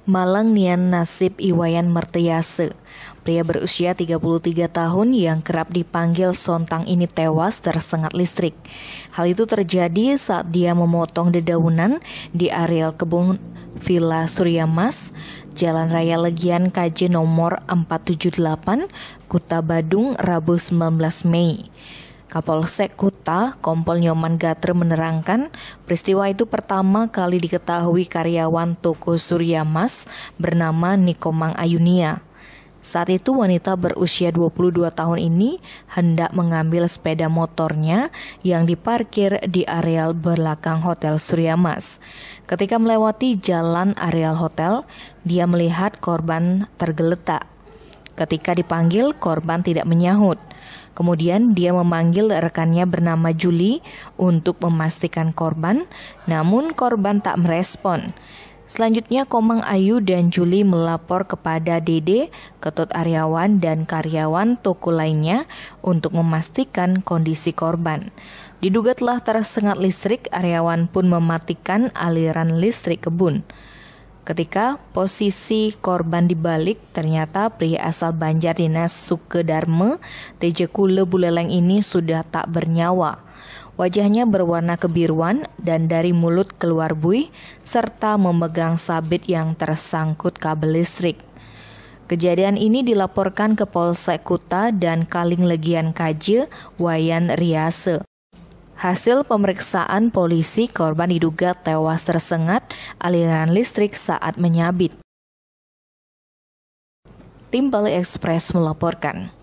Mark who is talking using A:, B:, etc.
A: Malang nian nasib Iwayan Mertayase. Pria berusia 33 tahun yang kerap dipanggil Sontang ini tewas tersengat listrik. Hal itu terjadi saat dia memotong dedaunan di areal kebun Villa Surya Mas, Jalan Raya Legian KJ nomor 478, Kuta Badung, Rabu 19 Mei. Kapolsek Kuta, Kompol Nyoman Gatre menerangkan peristiwa itu pertama kali diketahui karyawan toko Surya Mas bernama Nikomang Ayunia. Saat itu wanita berusia 22 tahun ini hendak mengambil sepeda motornya yang diparkir di areal belakang Hotel Surya Mas. Ketika melewati jalan areal hotel, dia melihat korban tergeletak. Ketika dipanggil, korban tidak menyahut. Kemudian dia memanggil rekannya bernama Juli untuk memastikan korban, namun korban tak merespon. Selanjutnya Komang Ayu dan Juli melapor kepada Dede, Ketut Aryawan dan karyawan toko lainnya untuk memastikan kondisi korban. Diduga telah tersengat listrik, Aryawan pun mematikan aliran listrik kebun. Ketika posisi korban dibalik, ternyata pria asal Banjar Dinas Sukedarme, Tejekule Buleleng ini sudah tak bernyawa. Wajahnya berwarna kebiruan dan dari mulut keluar buih, serta memegang sabit yang tersangkut kabel listrik. Kejadian ini dilaporkan ke Polsek Kuta dan Kaling Legian KJ Wayan Riase. Hasil pemeriksaan polisi, korban diduga tewas tersengat aliran listrik saat menyabit. Tim Bali Express melaporkan.